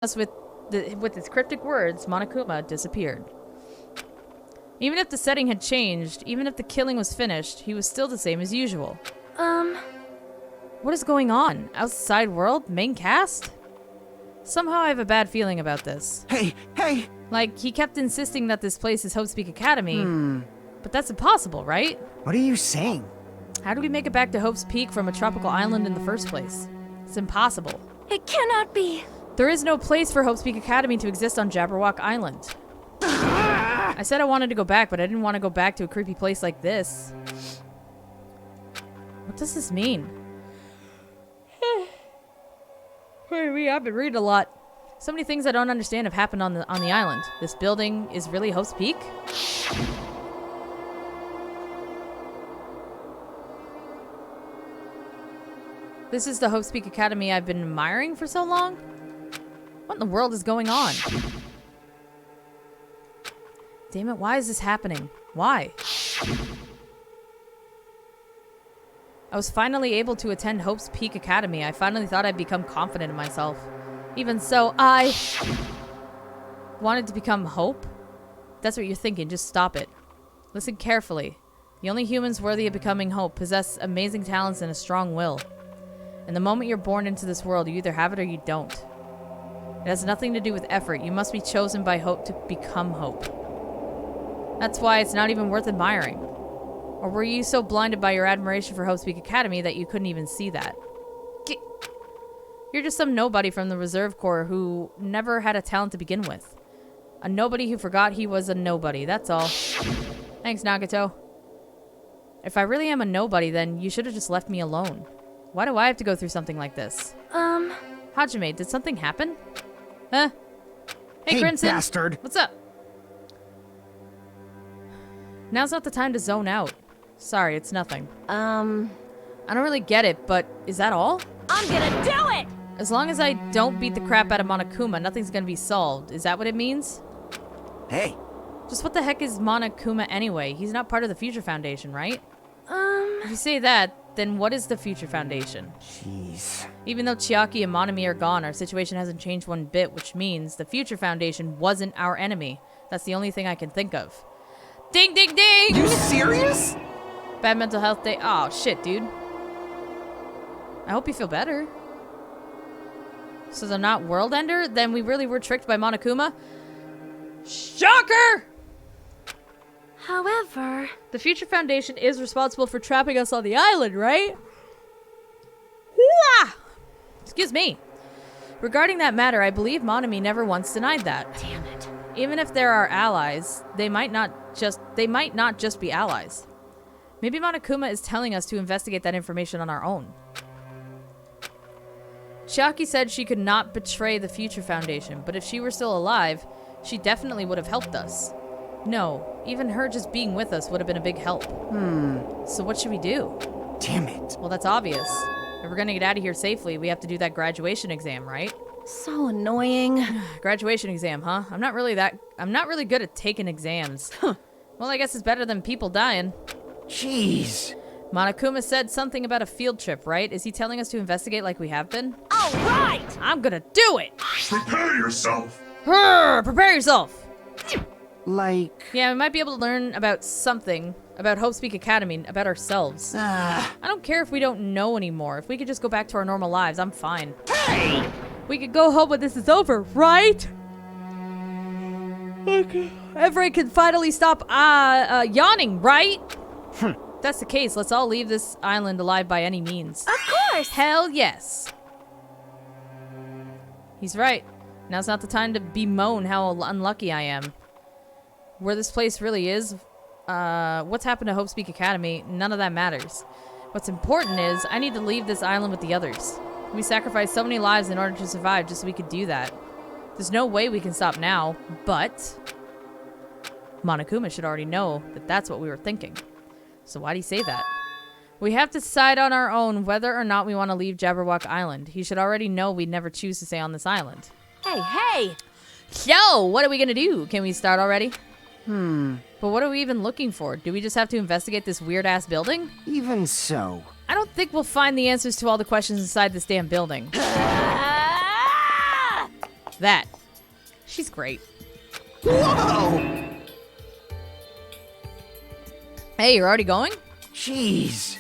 with its cryptic words, Monokuma disappeared. Even if the setting had changed, even if the killing was finished, he was still the same as usual. What is going on? Outside world? Main cast? Somehow I have a bad feeling about this. Hey! Like, he kept insisting that this place is Hopespeak Academy, but that's impossible, right? What are you saying? How do we make it back to Hope's Peak from a tropical island in the first place? It's impossible. It cannot be. There is no place for Hope's Peak Academy to exist on Jabberwock Island. I said I wanted to go back, but I didn't want to go back to a creepy place like this. What does this mean? I've been reading a lot. So many things I don't understand have happened on the island. This building is really Hope's Peak? This is the Hope's Peak Academy I've been admiring for so long? What in the world is going on? Damn it, why is this happening? Why? I was finally able to attend Hope's Peak Academy. I finally thought I'd become confident in myself. Even so, I wanted to become Hope? That's what you're thinking, just stop it. Listen carefully. The only humans worthy of becoming Hope possess amazing talents and a strong will. And the moment you're born into this world, you either have it or you don't. It has nothing to do with effort. You must be chosen by Hope to become Hope. That's why it's not even worth admiring. Or were you so blinded by your admiration for Hope's Peak Academy that you couldn't even see that? You're just some nobody from the Reserve Corps who never had a talent to begin with. A nobody who forgot he was a nobody, that's all. Thanks, Nagato. If I really am a nobody, then you should have just left me alone. Why do I have to go through something like this? Hajime, did something happen? Huh? Hey, Crimson! Bastard! What's up? Now's not the time to zone out. Sorry, it's nothing. I don't really get it, but is that all? I'm gonna do it! As long as I don't beat the crap out of Monokuma, nothing's gonna be solved. Is that what it means? Hey! Just what the heck is Monokuma anyway? He's not part of the Future Foundation, right? If you say that, then what is the Future Foundation? Jeez. Even though Chiaki and Monami are gone, our situation hasn't changed one bit, which means the Future Foundation wasn't our enemy. That's the only thing I can think of. Ding, ding, ding! You serious? Bad mental health day. Oh, shit, dude. I hope you feel better. So they're not World Ender? Then we really were tricked by Monokuma? Shocker! However... The Future Foundation is responsible for trapping us on the island, right? Wah! Excuse me. Regarding that matter, I believe Monami never once denied that. Damn it. Even if there are allies, they might not just be allies. Maybe Monokuma is telling us to investigate that information on our own. Chiaki said she could not betray the Future Foundation, but if she were still alive, she definitely would have helped us. No, even her just being with us would have been a big help. So what should we do? Damn it. Well, that's obvious. If we're gonna get out of here safely, we have to do that graduation exam, right? So annoying. Graduation exam, huh? I'm not really good at taking exams. Well, I guess it's better than people dying. Jeez. Monokuma said something about a field trip, right? Is he telling us to investigate like we have been? All right! I'm gonna do it! Prepare yourself! Prepare yourself! Like... Yeah, we might be able to learn about something, about Hope's Peak Academy, about ourselves. I don't care if we don't know anymore. If we could just go back to our normal lives, I'm fine. Hey! We could go home when this is over, right? Okay. Evraee can finally stop, yawning, right? If that's the case, let's all leave this island alive by any means. Of course! Hell yes! He's right. Now's not the time to bemoan how unlucky I am. Where this place really is, what's happened to Hope's Peak Academy, none of that matters. What's important is, I need to leave this island with the others. We sacrificed so many lives in order to survive just so we could do that. There's no way we can stop now, but... Monokuma should already know that that's what we were thinking. So why'd he say that? We have to decide on our own whether or not we want to leave Jabberwock Island. He should already know we'd never choose to stay on this island. Hey! So, what are we gonna do? Can we start already? But what are we even looking for? Do we just have to investigate this weird-ass building? Even so. I don't think we'll find the answers to all the questions inside this damn building. That. She's great. Whoa! Hey, you're already going? Jeez.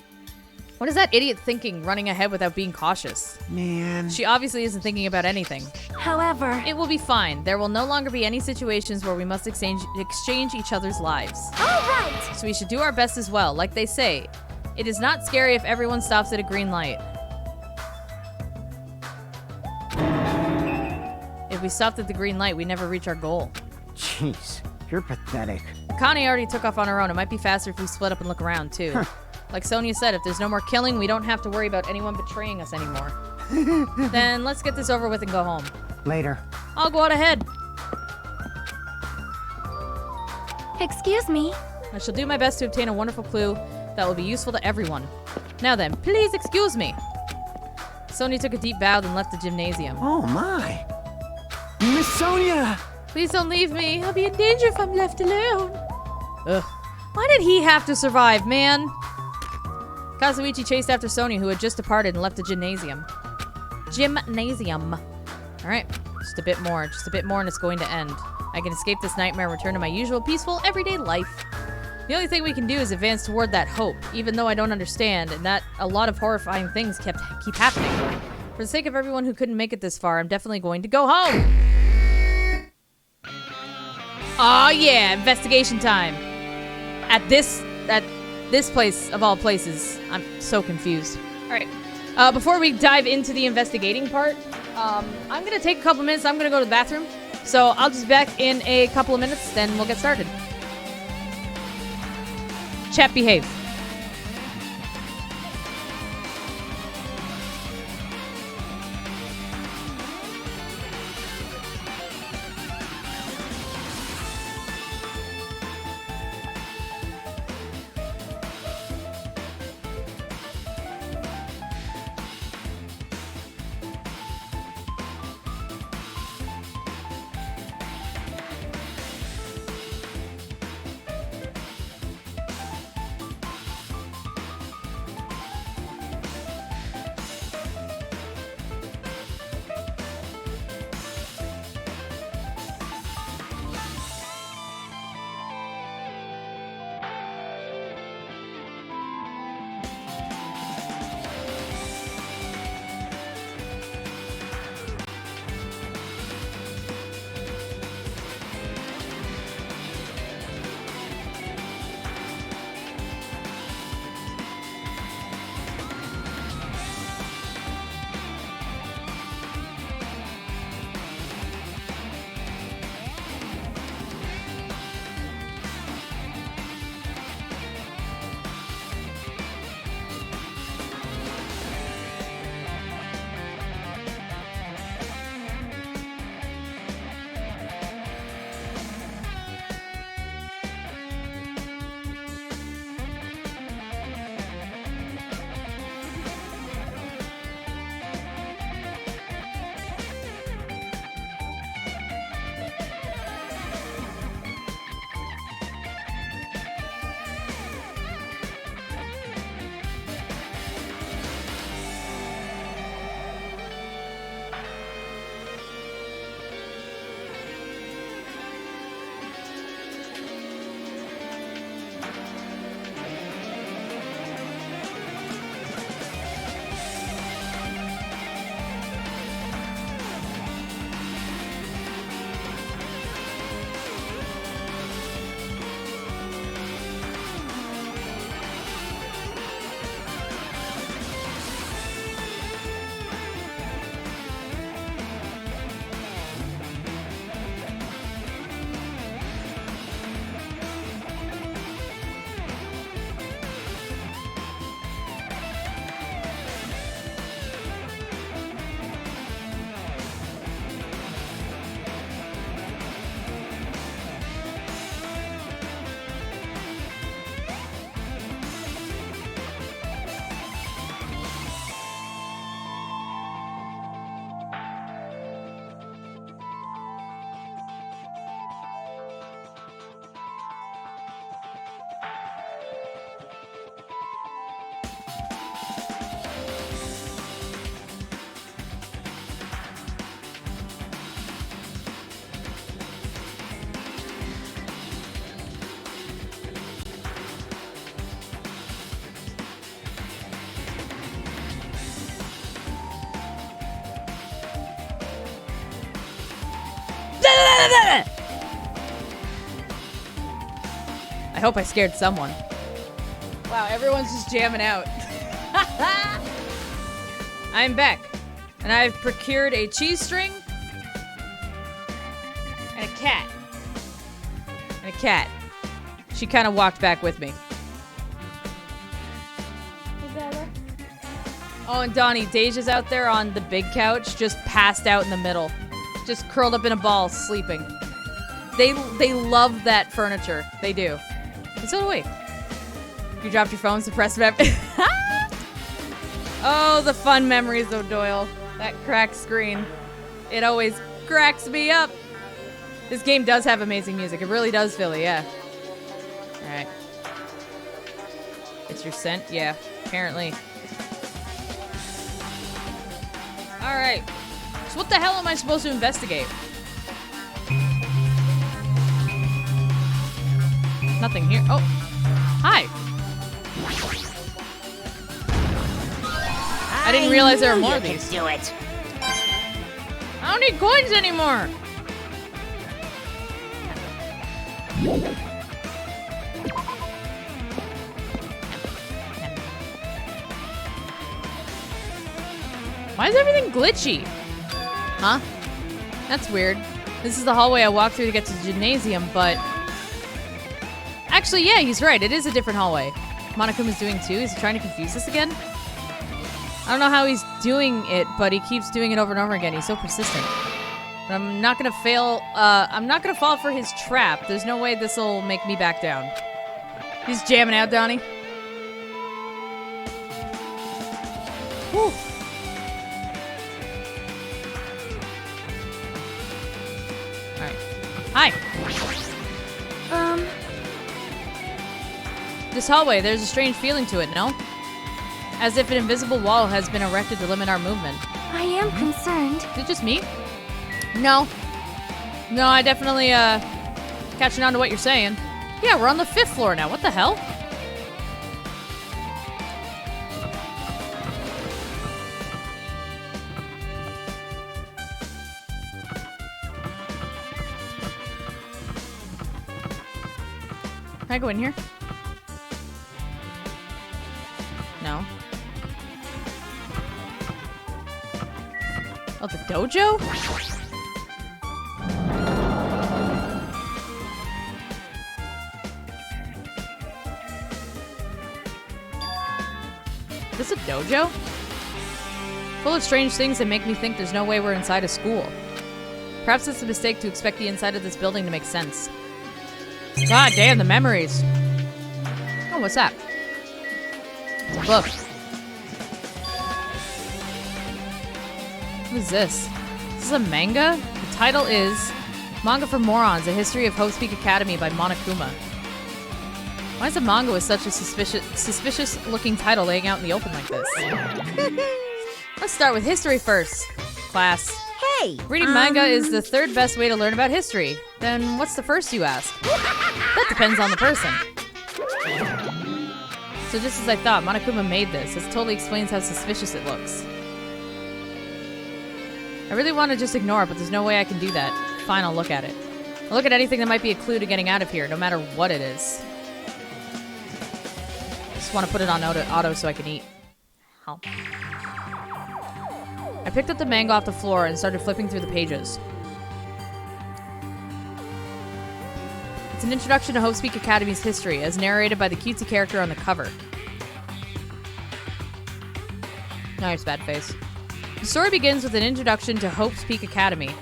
What is that idiot thinking, running ahead without being cautious? Man. She obviously isn't thinking about anything. However, It will be fine. There will no longer be any situations where we must exchange each other's lives. all right. So we should do our best as well. Like they say, it is not scary if everyone stops at a green light. If we stopped at the green light, we never reach our goal. Jeez. You're pathetic. Connie already took off on her own. It might be faster if we split up and look around, too. Like Sonia said, if there's no more killing, we don't have to worry about anyone betraying us anymore. Then let's get this over with and go home. Later. I'll go out ahead. Excuse me. I shall do my best to obtain a wonderful clue that will be useful to everyone. Now then, please excuse me. Sonia took a deep bow, then left the gymnasium. Oh my. Miss Sonia! Please don't leave me. I'll be in danger if I'm left alone. Ugh. Why did he have to survive, man? Kazuichi chased after Sonia, who had just departed and left the gymnasium. Alright, just a bit more, and it's going to end. I can escape this nightmare and return to my usual peaceful, everyday life. The only thing we can do is advance toward that hope, even though I don't understand, and that a lot of horrifying things keep happening. For the sake of everyone who couldn't make it this far, I'm definitely going to go home! Oh yeah, investigation time! At this place of all places. I'm so confused. Alright, before we dive into the investigating part, I'm gonna take a couple minutes. I'm gonna go to the bathroom. So I'll just be back in a couple of minutes, then we'll get started. Chat, behave. I hope I scared someone. Wow, everyone's just jamming out. I'm Beck, and I've procured a cheese string and a cat. And a cat. She kind of walked back with me. Oh, and Donnie, Deja's out there on the big couch, just passed out in the middle. Just curled up in a ball, sleeping. They love that furniture. They do. And so do we. You dropped your phone, suppressed memory. Oh, the fun memories of Doyle. That cracked screen. It always cracks me up. This game does have amazing music. It really does, Philly, yeah. Alright. It's your scent? Yeah, apparently. Alright. So what the hell am I supposed to investigate? Nothing here. Oh. Hi. I didn't realize there were more of these. Do it. I don't need coins anymore. Why is everything glitchy? Huh? That's weird. This is the hallway I walked through to get to the gymnasium, but... Actually, yeah, he's right. It is a different hallway. Monokuma's doing too. Is he trying to confuse us again? I don't know how he's doing it, but he keeps doing it over and over again. He's so persistent. But I'm not gonna fail. I'm not gonna fall for his trap. There's no way this will make me back down. He's jamming out, Donnie. Whew. Alright. Hi. This hallway, there's a strange feeling to it, no? As if an invisible wall has been erected to limit our movement. I am concerned. Is it just me? No. No, I definitely, catching on to what you're saying. Yeah, we're on the 5th floor now. What the hell? Can I go in here? No. Oh, the dojo? Is this a dojo? Full of strange things that make me think there's no way we're inside a school. Perhaps it's a mistake to expect the inside of this building to make sense. God damn, the memories. Oh, what's that? It's a book. What is this? This is a manga? The title is Manga for Morons, A History of Hope's Peak Academy by Monokuma. Why is a manga with such a suspicious looking title laying out in the open like this? Let's start with history first, class. Hey! Reading manga is the 3rd best way to learn about history. Then what's the first, you ask? That depends on the person. So just as I thought, Monokuma made this. This totally explains how suspicious it looks. I really want to just ignore it, but there's no way I can do that. Fine, I'll look at it. I'll look at anything that might be a clue to getting out of here, no matter what it is. Just want to put it on auto so I can eat. Help. I picked up the manga off the floor and started flipping through the pages. It's an introduction to Hope's Peak Academy's history, as narrated by the cutesy character on the cover. Nice, bad face. The story begins with an introduction to Hope's Peak Academy.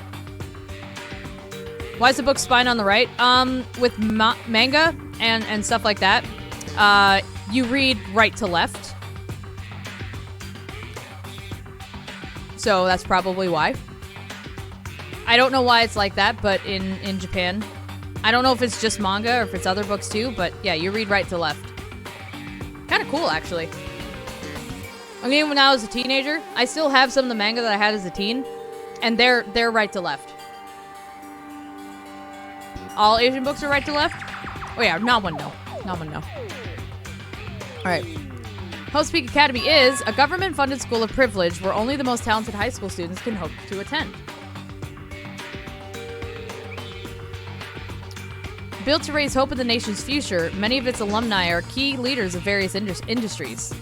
Why is the book spine on the right? With manga and stuff like that, you read right to left. So that's probably why. I don't know why it's like that, but in Japan. I don't know if it's just manga or if it's other books too, but yeah, you read right to left. Kind of cool, actually. I mean, when I was a teenager, I still have some of the manga that I had as a teen, and they're right to left. All Asian books are right to left? Oh yeah, not one no. Not one no. Alright. Hope's Peak Academy is a government-funded school of privilege where only the most talented high school students can hope to attend. Built to raise hope in the nation's future, many of its alumni are key leaders of various industries.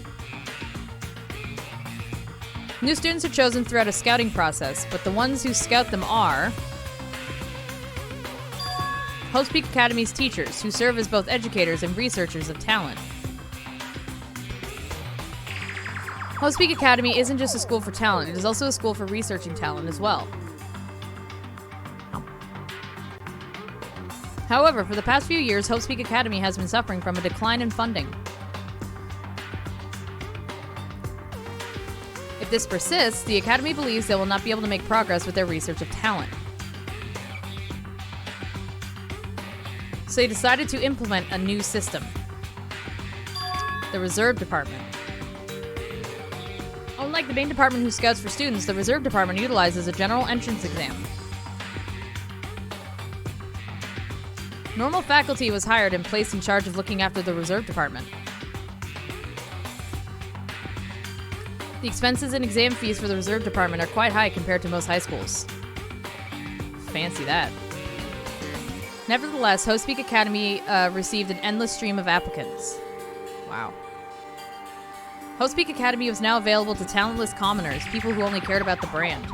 New students are chosen throughout a scouting process, but the ones who scout them are Hope's Peak Academy's teachers, who serve as both educators and researchers of talent. Hope's Peak Academy isn't just a school for talent, it is also a school for researching talent as well. However, for the past few years, Hope's Peak Academy has been suffering from a decline in funding. If this persists, the Academy believes they will not be able to make progress with their research of talent. So they decided to implement a new system. The Reserve Department. Unlike the main department who scouts for students, the Reserve Department utilizes a general entrance exam. Normal faculty was hired and placed in charge of looking after the Reserve Department. The expenses and exam fees for the Reserve Department are quite high compared to most high schools. Fancy that. Nevertheless, Hope's Peak Academy received an endless stream of applicants. Wow. Hope's Peak Academy was now available to talentless commoners, people who only cared about the brand.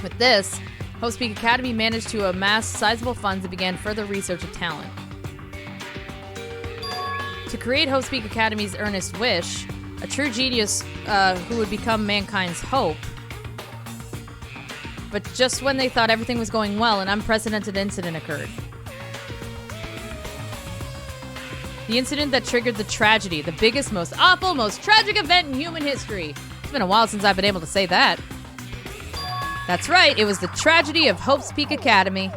With this, Hope's Peak Academy managed to amass sizable funds and began further research of talent. To create Hope's Peak Academy's earnest wish, a true genius who would become mankind's hope. But just when they thought everything was going well, an unprecedented incident occurred. The incident that triggered the tragedy, the biggest, most awful, most tragic event in human history. It's been a while since I've been able to say that. That's right, it was the tragedy of Hope's Peak Academy.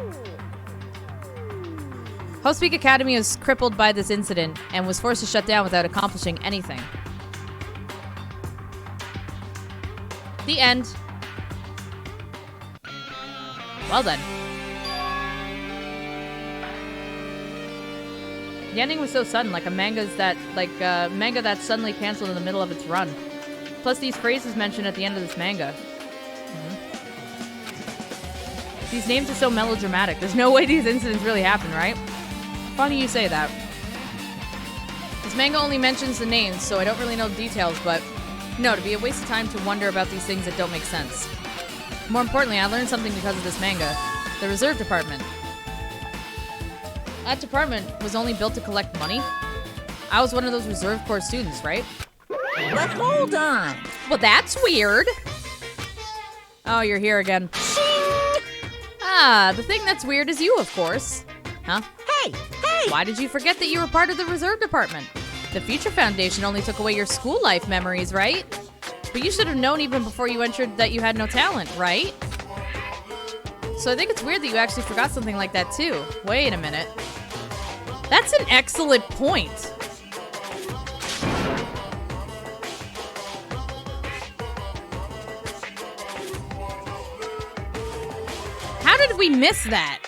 Hope's Peak Academy was crippled by this incident and was forced to shut down without accomplishing anything. The end. Well done. The ending was so sudden, like manga that suddenly canceled in the middle of its run. Plus, these phrases mentioned at the end of this manga. These names are so melodramatic. There's no way these incidents really happened, right? Funny you say that. This manga only mentions the names, so I don't really know the details, but no, it'd be a waste of time to wonder about these things that don't make sense. More importantly, I learned something because of this manga. The Reserve Department. That department was only built to collect money. I was one of those Reserve Corps students, right? But hold on. Well, that's weird. Oh, you're here again. Ah, the thing that's weird is you, of course. Huh? Hey! Why did you forget that you were part of the Reserve Department? The Future Foundation only took away your school life memories, right? But you should have known even before you entered that you had no talent, right? So I think it's weird that you actually forgot something like that too. Wait a minute. That's an excellent point. How did we miss that?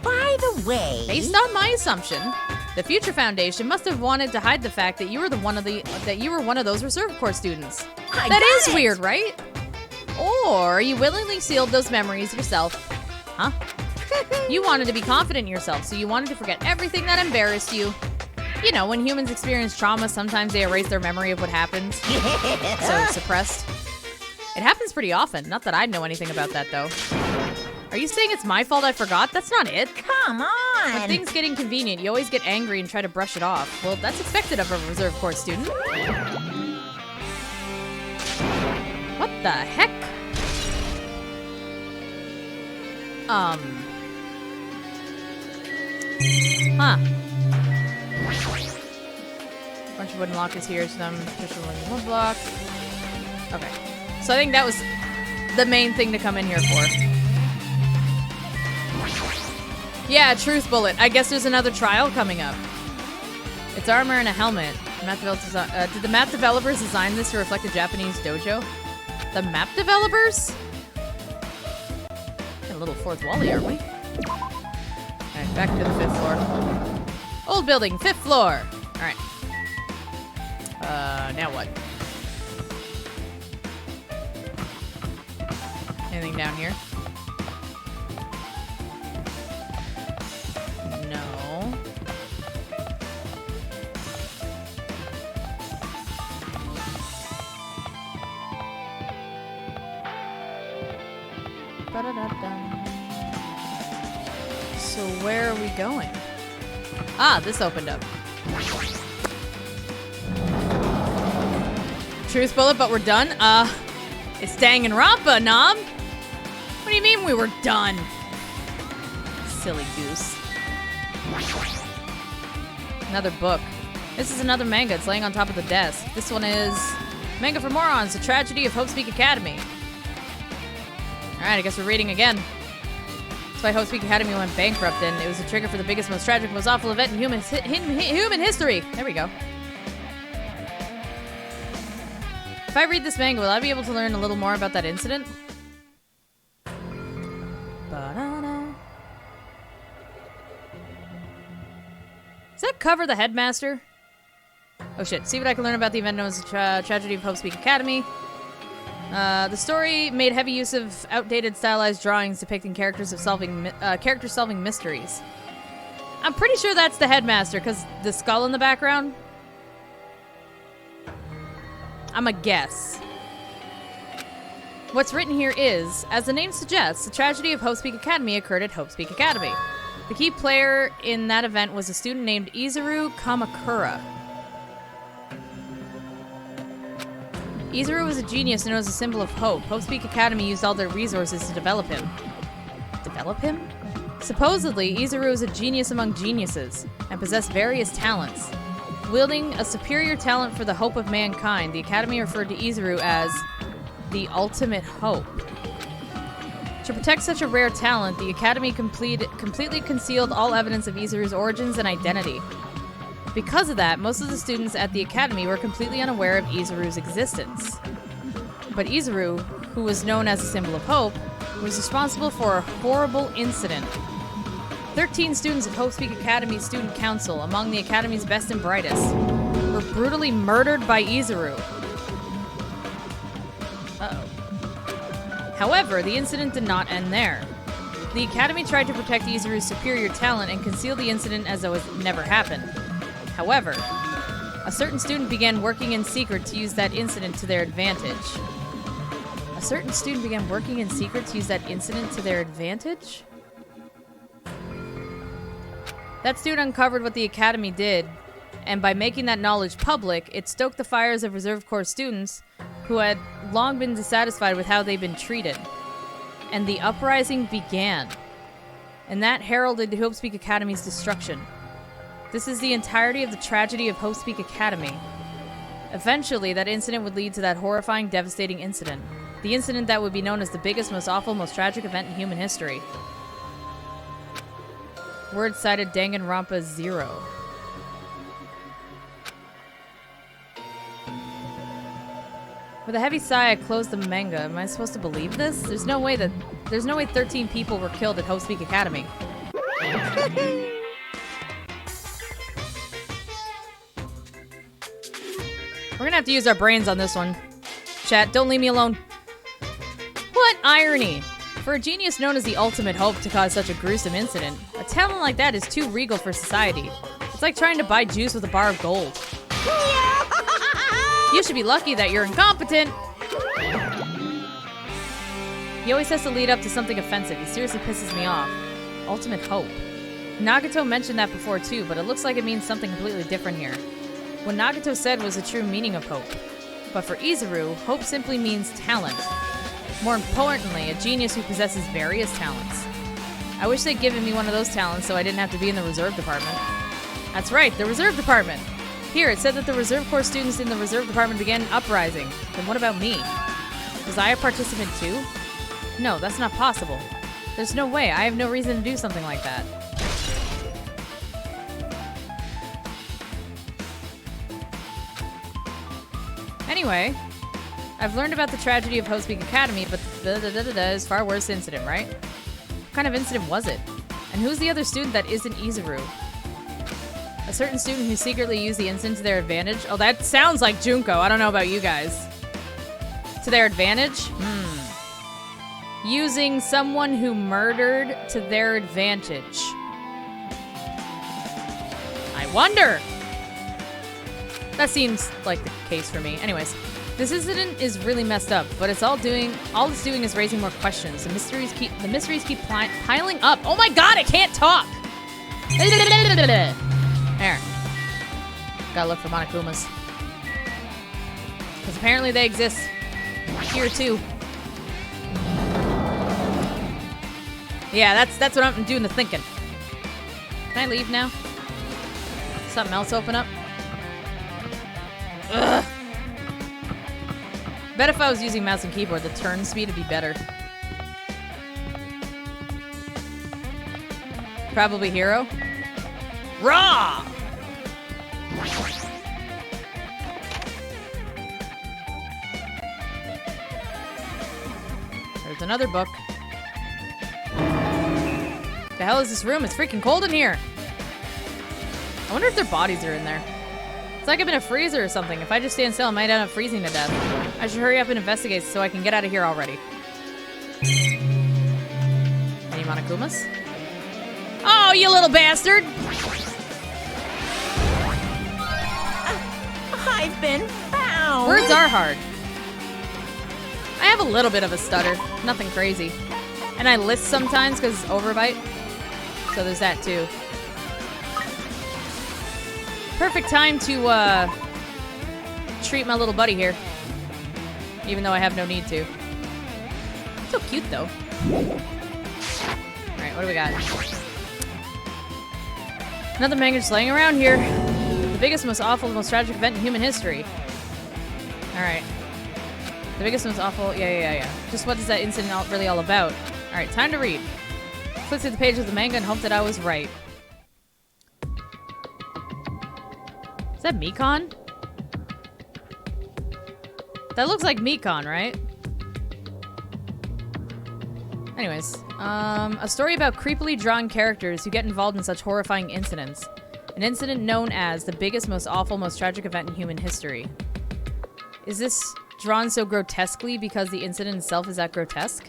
By the way... Based on my assumption, the Future Foundation must have wanted to hide the fact that you were one of those Reserve Corps students. That is weird, right? Or you willingly sealed those memories yourself. Huh? You wanted to be confident in yourself, so you wanted to forget everything that embarrassed you. You know, when humans experience trauma, sometimes they erase their memory of what happened. So suppressed. It happens pretty often. Not that I know anything about that, though. Are you saying it's my fault I forgot? That's not it. Come on! When things get inconvenient, you always get angry and try to brush it off. Well, that's expected of a Reserve Corps student. What the heck? Huh. Bunch of wooden lockers here, some traditional wood block. Okay. So I think that was the main thing to come in here for. Yeah, truth bullet. I guess there's another trial coming up. It's armor and a helmet. Did the map developers design this to reflect a Japanese dojo? The map developers? Got a little fourth wally, aren't we? Alright, back to the 5th floor. Old building, 5th floor. Alright. Now what? Anything down here? No. Ba-da-da-dum. So where are we going? Ah, this opened up. Truth bullet, but we're done? It's Danganronpa, Nom! What do you mean we were done? Silly goose. Another book. This is another manga. It's laying on top of the desk. This one is Manga for Morons, The Tragedy of Hope's Peak Academy. Alright, I guess we're reading again. That's why Hope's Peak Academy went bankrupt, and it was a trigger for the biggest, most tragic, most awful event in human history. There we go. If I read this manga, will I be able to learn a little more about that incident? Ba-da-da. Does that cover the headmaster? Oh shit. See what I can learn about the event known as the Tragedy of Hope's Peak Academy. The story made heavy use of outdated stylized drawings depicting characters solving mysteries. I'm pretty sure that's the headmaster, because the skull in the background. I'm a guess. What's written here is, as the name suggests, the tragedy of Hope's Peak Academy occurred at Hope's Peak Academy. The key player in that event was a student named Izuru Kamakura. Izuru was a genius known as a symbol of hope. Hope's Peak Academy used all their resources to develop him. Develop him? Supposedly, Izuru was a genius among geniuses and possessed various talents. Wielding a superior talent for the hope of mankind, the Academy referred to Izuru as the ultimate hope. To protect such a rare talent, the Academy completely concealed all evidence of Izuru's origins and identity. Because of that, most of the students at the Academy were completely unaware of Izuru's existence. But Izuru, who was known as a symbol of hope, was responsible for a horrible incident. 13 students of Hope's Peak Academy Student Council, among the Academy's best and brightest, were brutally murdered by Izuru. Uh-oh. However, the incident did not end there. The Academy tried to protect Izuru's superior talent and conceal the incident as though it never happened. However, a certain student began working in secret to use that incident to their advantage. A certain student began working in secret to use that incident to their advantage? That student uncovered what the Academy did, and by making that knowledge public, it stoked the fires of Reserve Corps students who had long been dissatisfied with how they'd been treated. And the uprising began. And that heralded Hope's Peak Academy's destruction. This is the entirety of the tragedy of Hope's Peak Academy. Eventually, that incident would lead to that horrifying, devastating incident. The incident that would be known as the biggest, most awful, most tragic event in human history. Word cited Danganronpa 0. With a heavy sigh, I closed the manga. Am I supposed to believe this? There's no way 13 people were killed at Hope's Peak Academy. We're gonna have to use our brains on this one. Chat, don't leave me alone. What irony! For a genius known as the ultimate hope to cause such a gruesome incident, a talent like that is too regal for society. It's like trying to buy juice with a bar of gold. You should be lucky that you're incompetent! He always has to lead up to something offensive. He seriously pisses me off. Ultimate hope. Nagato mentioned that before too, but it looks like it means something completely different here. What Nagato said was the true meaning of hope. But for Izuru, hope simply means talent. More importantly, a genius who possesses various talents. I wish they'd given me one of those talents so I didn't have to be in the reserve department. That's right, the reserve department! Here, it said that the Reserve Corps students in the reserve department began an uprising. Then what about me? Was I a participant too? No, that's not possible. There's no way, I have no reason to do something like that. Anyway, I've learned about the tragedy of Hope's Peak Academy, but is far worse incident, right? What kind of incident was it? And who's the other student that isn't Izuru? A certain student who secretly used the incident to their advantage? Oh, that sounds like Junko. I don't know about you guys. To their advantage? Using someone who murdered to their advantage. I wonder. That seems like the case for me. Anyways, this incident is really messed up, but all it's doing is raising more questions. The mysteries keep piling up. Oh my god, I can't talk. There. Gotta look for Monokumas. Because apparently they exist here too. Yeah, that's what I'm doing the thinking. Can I leave now? Something else open up? Ugh. Bet if I was using mouse and keyboard, the turn speed would be better. Probably hero. Raw! There's another book. The hell is this room? It's freaking cold in here. I wonder if their bodies are in there. It's like I'm in a freezer or something. If I just stand still, I might end up freezing to death. I should hurry up and investigate so I can get out of here already. Any Monokumas? Oh, you little bastard! I've been found. Words are hard. I have a little bit of a stutter. Nothing crazy. And I lisp sometimes because overbite. So there's that too. Perfect time to treat my little buddy here. Even though I have no need to. So cute though. Alright, what do we got? Another manga just laying around here. The biggest, most awful, most tragic event in human history. Alright. The biggest, most awful... Yeah. Just what is that incident really all about? Alright, time to read. Flip through the page of the manga and hope that I was right. Is that Mikon? That looks like Mikon, right? Anyways, a story about creepily drawn characters who get involved in such horrifying incidents. An incident known as the biggest, most awful, most tragic event in human history. Is this drawn so grotesquely because the incident itself is that grotesque?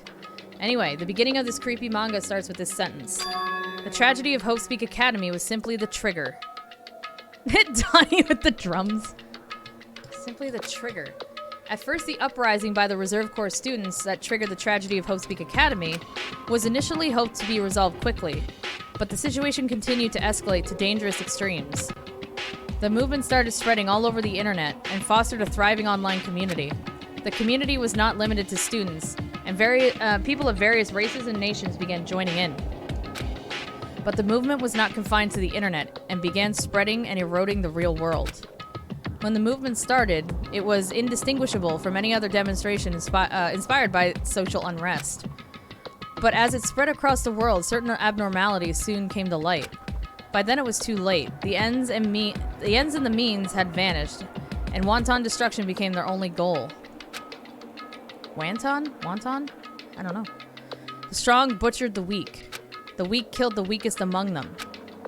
Anyway, the beginning of this creepy manga starts with this sentence. The tragedy of Hope's Peak Academy was simply the trigger. Donnie with the drums. Simply the trigger. At first, the uprising by the Reserve Corps students that triggered the tragedy of Hope's Peak Academy was initially hoped to be resolved quickly, but the situation continued to escalate to dangerous extremes. The movement started spreading all over the internet and fostered a thriving online community. The community was not limited to students, and people of various races and nations began joining in. But the movement was not confined to the internet and began spreading and eroding the real world. When the movement started, it was indistinguishable from any other demonstration inspired by social unrest. But as it spread across the world, certain abnormalities soon came to light. By then it was too late. The ends and the means had vanished, and wanton destruction became their only goal. Wanton? I don't know. The strong butchered the weak. The weak killed the weakest among them.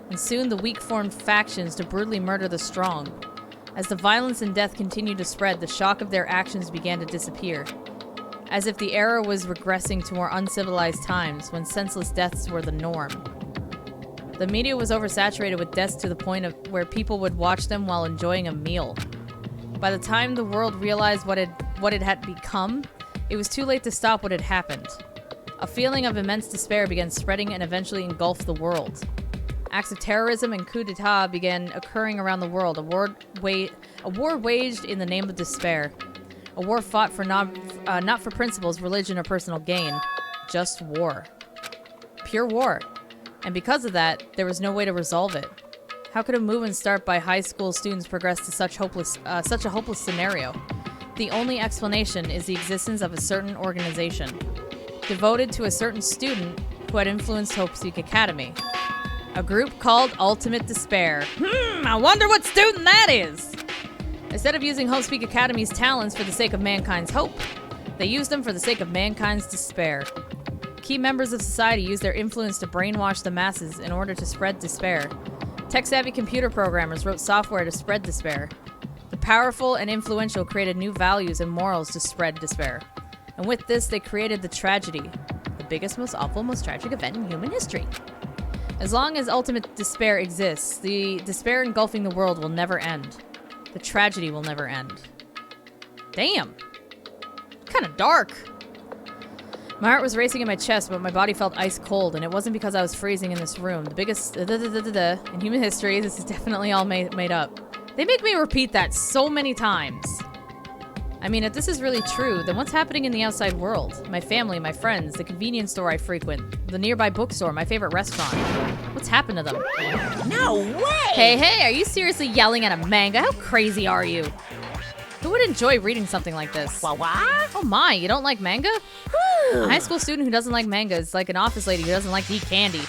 And soon the weak formed factions to brutally murder the strong. As the violence and death continued to spread, the shock of their actions began to disappear. As if the era was regressing to more uncivilized times when senseless deaths were the norm. The media was oversaturated with deaths to the point of where people would watch them while enjoying a meal. By the time the world realized what it had become, it was too late to stop what had happened. A feeling of immense despair began spreading and eventually engulfed the world. Acts of terrorism and coup d'etat began occurring around the world, a war waged in the name of despair. A war fought for not for principles, religion, or personal gain. Just war. Pure war. And because of that, there was no way to resolve it. How could a movement start by high school students progress to such a hopeless scenario? The only explanation is the existence of a certain organization, devoted to a certain student who had influenced Hope's Peak Academy. A group called Ultimate Despair. I wonder what student that is! Instead of using Hope's Peak Academy's talents for the sake of mankind's hope, they used them for the sake of mankind's despair. Key members of society used their influence to brainwash the masses in order to spread despair. Tech-savvy computer programmers wrote software to spread despair. The powerful and influential created new values and morals to spread despair. And with this, they created the tragedy. The biggest, most awful, most tragic event in human history. As long as ultimate despair exists, the despair engulfing the world will never end. The tragedy will never end. Damn. Kind of dark. My heart was racing in my chest, but my body felt ice cold, and it wasn't because I was freezing in this room. The biggest in human history. This is definitely all made up. They make me repeat that so many times. I mean, if this is really true, then what's happening in the outside world? My family, my friends, the convenience store I frequent, the nearby bookstore, my favorite restaurant. What's happened to them? No way! Hey, are you seriously yelling at a manga? How crazy are you? Who would enjoy reading something like this? What? Oh my, you don't like manga? A high school student who doesn't like manga is like an office lady who doesn't like to eat candy.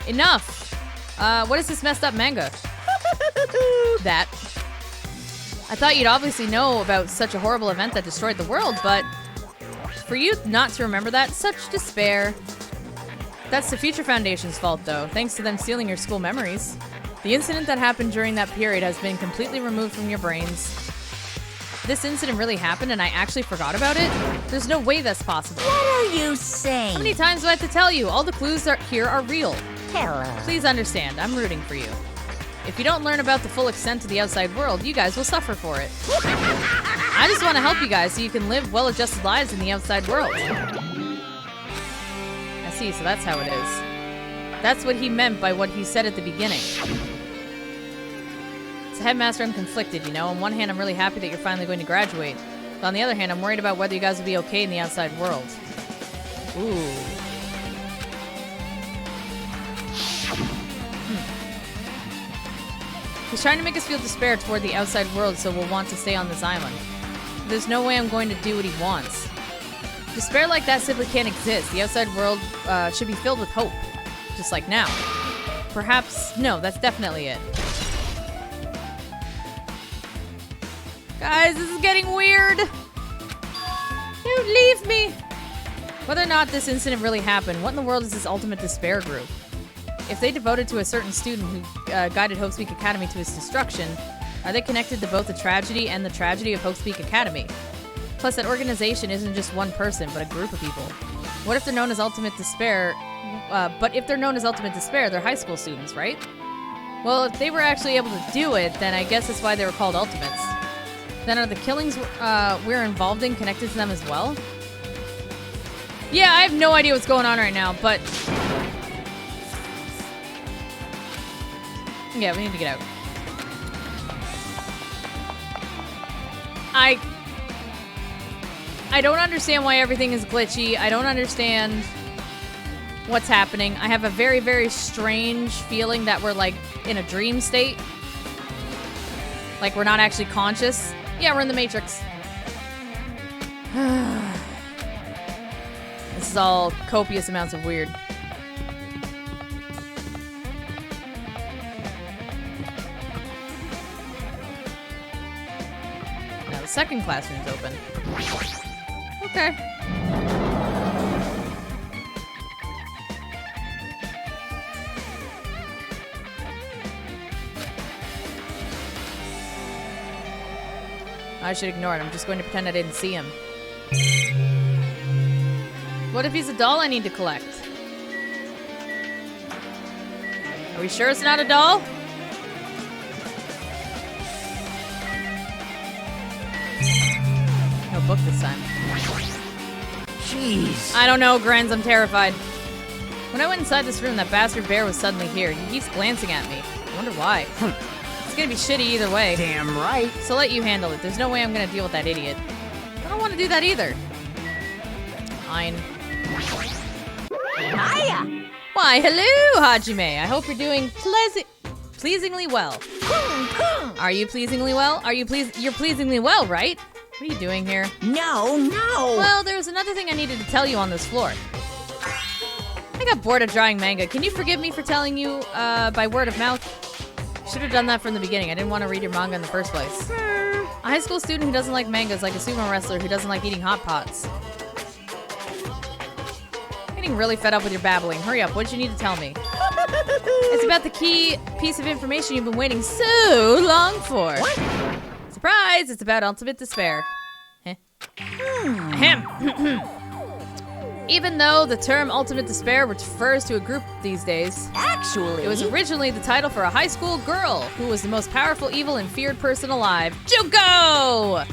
Enough! What is this messed up manga? That. I thought you'd obviously know about such a horrible event that destroyed the world, but for you not to remember that, such despair. That's the Future Foundation's fault, though, thanks to them stealing your school memories. The incident that happened during that period has been completely removed from your brains. This incident really happened and I actually forgot about it? There's no way that's possible. What are you saying? How many times do I have to tell you? All the clues here are real. Hello. Please understand, I'm rooting for you. If you don't learn about the full extent of the outside world, you guys will suffer for it. I just want to help you guys so you can live well-adjusted lives in the outside world. I see, so that's how it is. That's what he meant by what he said at the beginning. As a headmaster, I'm conflicted, you know? On one hand, I'm really happy that you're finally going to graduate. But on the other hand, I'm worried about whether you guys will be okay in the outside world. Ooh. He's trying to make us feel despair toward the outside world so we'll want to stay on this island. There's no way I'm going to do what he wants. Despair like that simply can't exist. The outside world should be filled with hope. Just like now. Perhaps... No, that's definitely it. Guys, this is getting weird. Don't leave me. Whether or not this incident really happened, what in the world is this ultimate despair group? If they devoted to a certain student who guided Hope's Peak Academy to its destruction, are they connected to both the tragedy and the tragedy of Hope's Peak Academy? Plus, that organization isn't just one person, but a group of people. What if they're known as Ultimate Despair? But if they're known as Ultimate Despair, they're high school students, right? Well, if they were actually able to do it, then I guess that's why they were called Ultimates. Then are the killings we're involved in connected to them as well? Yeah, I have no idea what's going on right now, but... Yeah, we need to get out. I don't understand why everything is glitchy. I don't understand what's happening. I have a very, very strange feeling that we're, like, in a dream state. Like, we're not actually conscious. Yeah, we're in the Matrix. This is all copious amounts of weird. Now the second classroom's open. Okay. I should ignore it. I'm just going to pretend I didn't see him. What if he's a doll I need to collect? Are we sure it's not a doll? No book this time. Jeez. I don't know, Grens. I'm terrified. When I went inside this room, that bastard bear was suddenly here. He keeps glancing at me. I wonder why. It's gonna be shitty either way. Damn right. So let you handle it. There's no way I'm gonna deal with that idiot. I don't want to do that either. Fine. Hiya! Why, hello, Hajime. I hope you're doing pleasingly well. Are you pleasingly well? You're pleasingly well, right? What are you doing here? No. Well, there was another thing I needed to tell you on this floor. I got bored of drawing manga. Can you forgive me for telling you by word of mouth? Should have done that from the beginning. I didn't want to read your manga in the first place. A high school student who doesn't like manga is like a sumo wrestler who doesn't like eating hot pots. getting really fed up with your babbling. Hurry up. What did you need to tell me? It's about the key piece of information you've been waiting so long for. What? Surprise! It's about ultimate despair. Ahem. Even though the term ultimate despair refers to a group these days, Actually, it was originally the title for a high school girl who was the most powerful, evil, and feared person alive. Junko!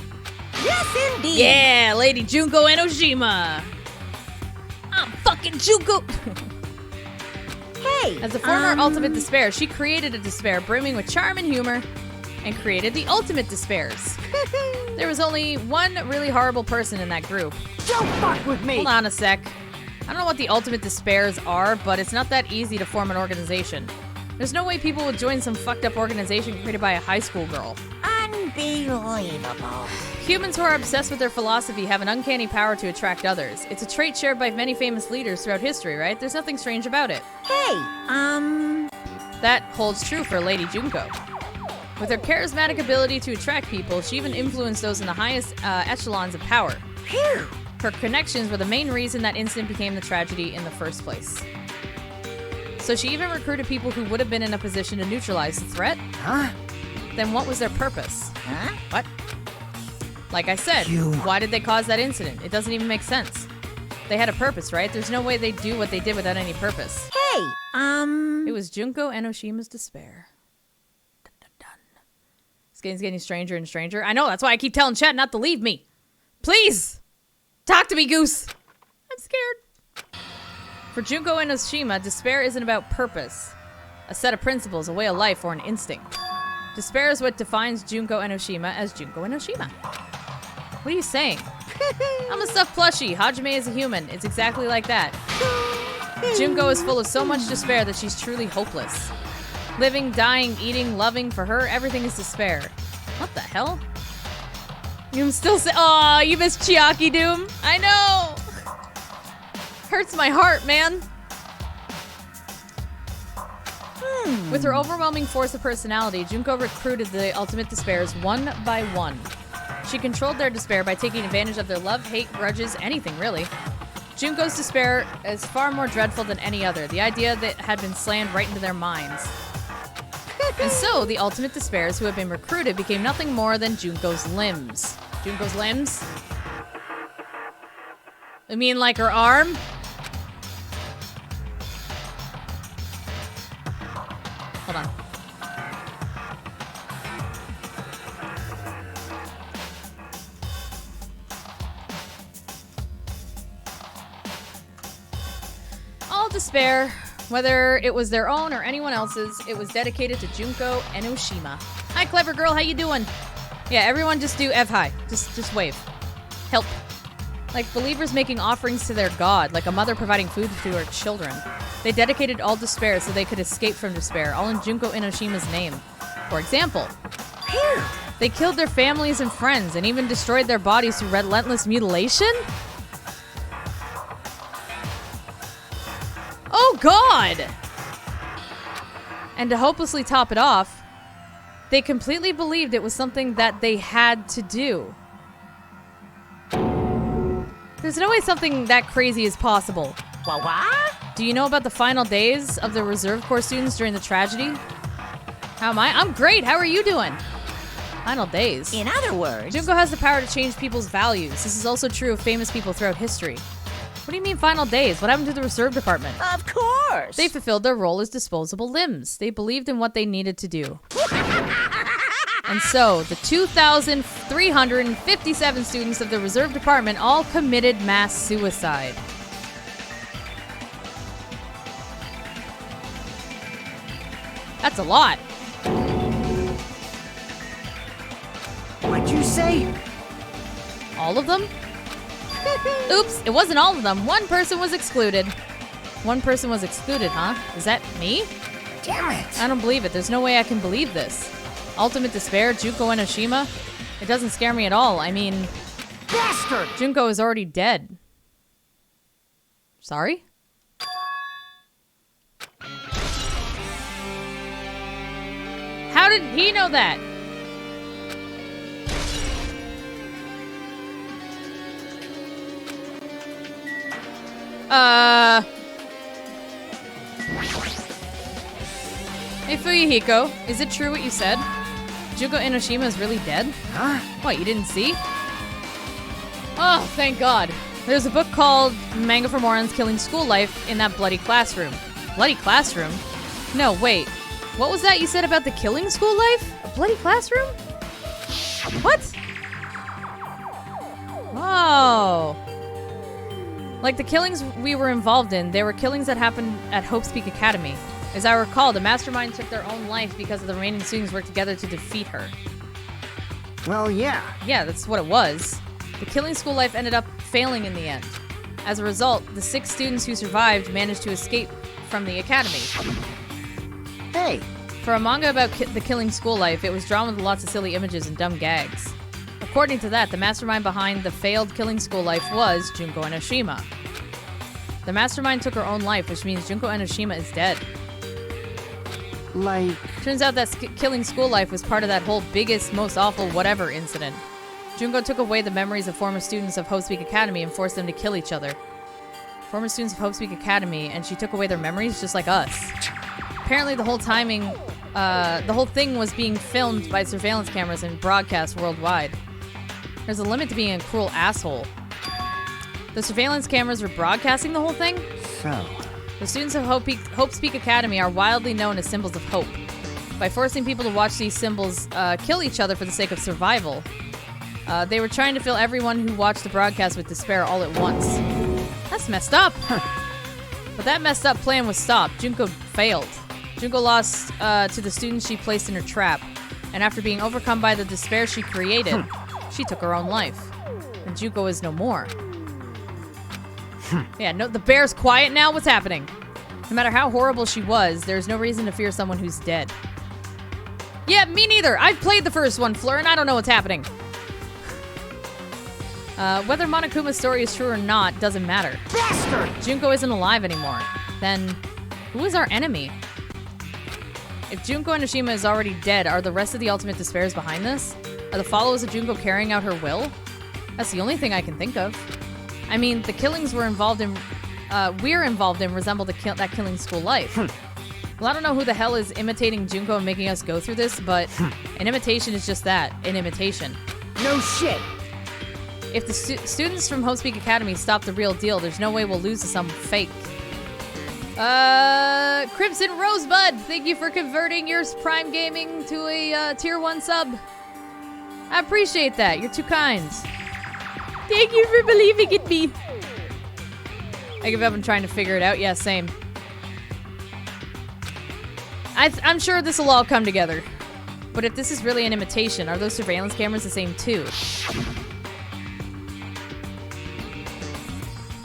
yes, indeed. Yeah, Lady Junko Enoshima. I'm fucking Junko. Hey, As a former ultimate despair, she created a despair brimming with charm and humor and created the ultimate despairs. There was only one really horrible person in that group. Don't fuck with me! Hold on a sec. I don't know what the ultimate despairs are, but it's not that easy to form an organization. There's no way people would join some fucked up organization created by a high school girl. Unbelievable. Humans who are obsessed with their philosophy have an uncanny power to attract others. It's a trait shared by many famous leaders throughout history, right? There's nothing strange about it. Hey, That holds true for Lady Junko. With her charismatic ability to attract people, she even influenced those in the highest echelons of power. phew. Her connections were the main reason that incident became the tragedy in the first place. So she even recruited people who would have been in a position to neutralize the threat? Huh? Then what was their purpose? Huh? What? Like I said, why did they cause that incident? It doesn't even make sense. They had a purpose, right? There's no way they'd do what they did without any purpose. Hey, It was Junko Enoshima's despair. Dun, dun, dun. This game's getting stranger and stranger. I know, that's why I keep telling Chat not to leave me. Please! Talk to me, Goose! I'm scared. For Junko Enoshima, despair isn't about purpose, a set of principles, a way of life, or an instinct. Despair is what defines Junko Enoshima as Junko Enoshima. What are you saying? I'm a stuffed plushie. Hajime is a human. It's exactly like that. Junko is full of so much despair that she's truly hopeless. Living, dying, eating, loving, for her, everything is despair. What the hell? You still say, aw, you miss Chiaki Doom? I know! Hurts my heart, man. With her overwhelming force of personality, Junko recruited the ultimate despairs one by one. She controlled their despair by taking advantage of their love, hate, grudges, anything really. Junko's despair is far more dreadful than any other, the idea that had been slammed right into their minds. And so, the ultimate despairs who had been recruited became nothing more than Junko's limbs. Junko's limbs? I mean like her arm? Hold on. All despair, whether it was their own or anyone else's, it was dedicated to Junko Enoshima. Hi, clever girl, how you doing? Yeah, everyone just do F hi. Just wave. Help. Like believers making offerings to their god, like a mother providing food to her children. They dedicated all despair so they could escape from despair, all in Junko Enoshima's name. For example, they killed their families and friends and even destroyed their bodies through relentless mutilation? Oh god! And to hopelessly top it off, they completely believed it was something that they had to do. There's no way something that crazy is possible. What? Do you know about the final days of the Reserve Corps students during the tragedy? How am I? I'm great. How are you doing? Final days. In other words, Junko has the power to change people's values. This is also true of famous people throughout history. What do you mean final days? What happened to the Reserve Department? of course. They fulfilled their role as disposable limbs. They believed in what they needed to do. And so, the 2,357 students of the Reserve Department all committed mass suicide. That's a lot. What'd you say? All of them? Oops, it wasn't all of them. One person was excluded. One person was excluded, huh? Is that me? Damn it! I don't believe it. There's no way I can believe this. Ultimate despair, Junko Enoshima? It doesn't scare me at all. I mean, Bastard! Junko is already dead. Sorry? How did he know that? Hey, Fuyuhiko, is it true what you said? Junko Enoshima is really dead? Huh? What, you didn't see? Oh, thank God. There's a book called Manga for Morons Killing School Life in that bloody classroom. Bloody classroom? No, wait. What was that you said about the killing school life? A bloody classroom? What? Oh. Like the killings we were involved in, they were killings that happened at Hope's Peak Academy. As I recall, the mastermind took their own life because the remaining students worked together to defeat her. Well, yeah. Yeah, that's what it was. The killing school life ended up failing in the end. As a result, the 6 students who survived managed to escape from the academy. Hey, For a manga about the killing school life, it was drawn with lots of silly images and dumb gags. According to that, the mastermind behind the failed killing school life was Junko Enoshima. The mastermind took her own life, which means Junko Enoshima is dead. like... Turns out that killing school life was part of that whole biggest, most awful whatever incident. Junko took away the memories of former students of Hope's Peak Academy and forced them to kill each other. Former students of Hope's Peak Academy, and she took away their memories just like us. Apparently the whole thing was being filmed by surveillance cameras and broadcast worldwide. There's a limit to being a cruel asshole. The surveillance cameras were broadcasting the whole thing? So... The students of Hope's Peak Academy are wildly known as symbols of hope. By forcing people to watch these symbols kill each other for the sake of survival, they were trying to fill everyone who watched the broadcast with despair all at once. That's messed up. But that messed up plan was stopped. Junko failed. Junko lost to the students she placed in her trap, and after being overcome by the despair she created, she took her own life. And Junko is no more. Yeah, no, the bear's quiet now? What's happening? No matter how horrible she was, there's no reason to fear someone who's dead. Yeah, me neither. I've played the first one, Fleur, and I don't know what's happening. Whether Monokuma's story is true or not doesn't matter. Bastard! Junko isn't alive anymore. Then, who is our enemy? If Junko Enoshima is already dead, are the rest of the Ultimate Despairs behind this? Are the followers of Junko carrying out her will? That's the only thing I can think of. I mean, the killings we're involved in resemble that killing school life. Well, I don't know who the hell is imitating Junko and making us go through this, but an imitation is just that, an imitation. No shit! If the students from Hope's Peak Academy stop the real deal, there's no way we'll lose to some fake. Crimson Rosebud, thank you for converting your Prime Gaming to a tier 1 sub. I appreciate that. You're too kind. Thank you for believing in me. I give up on trying to figure it out. Yeah, same. I'm sure this will all come together. But if this is really an imitation, are those surveillance cameras the same too?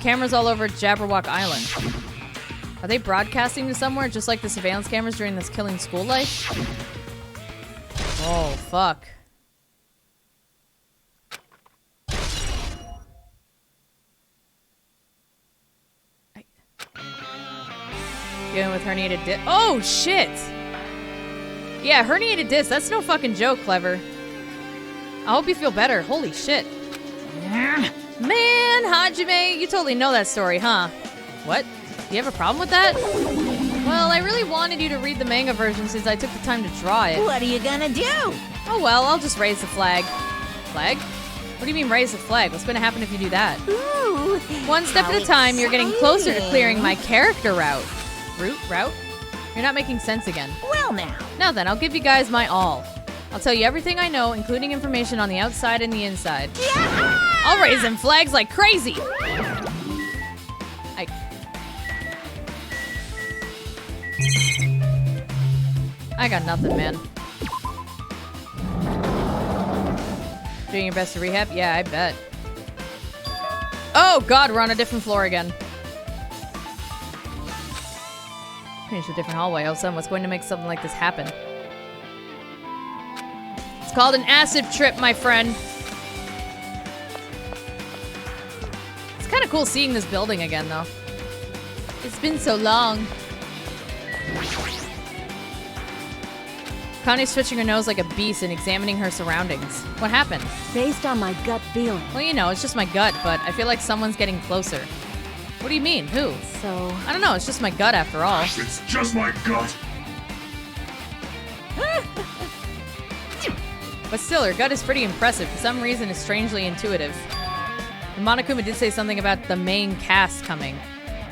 Cameras all over Jabberwock Island. Are they broadcasting to somewhere just like the surveillance cameras during this killing school life? Oh, fuck. Dealing with herniated disc. Oh, shit! Yeah, herniated disc. That's no fucking joke, Clever. I hope you feel better. Holy shit. Man, Hajime, you totally know that story, huh? What? Do you have a problem with that? Well, I really wanted you to read the manga version since I took the time to draw it. What are you gonna do? Oh well, I'll just raise the flag. Flag? What do you mean raise the flag? What's gonna happen if you do that? Ooh, One step how at a time, you're getting closer to exciting. clearing my character route. Route? You're not making sense again. Well now. Now then, I'll give you guys my all. I'll tell you everything I know, including information on the outside and the inside. Yeah! I'll raise them flags like crazy! I got nothing, man. Doing your best to rehab? Yeah, I bet. Oh god, we're on a different floor again. Finish a different hallway. Oh, son, what's going to make something like this happen? It's called an acid trip, my friend. It's kind of cool seeing this building again, though. It's been so long. Connie's switching her nose like a beast and examining her surroundings. What happened? Based on my gut feeling. Well, you know, it's just my gut, but I feel like someone's getting closer. What do you mean? Who? So, I don't know. It's just my gut after all. It's just my gut. But still, her gut is pretty impressive. For some reason, it's strangely intuitive. And Monokuma did say something about the main cast coming.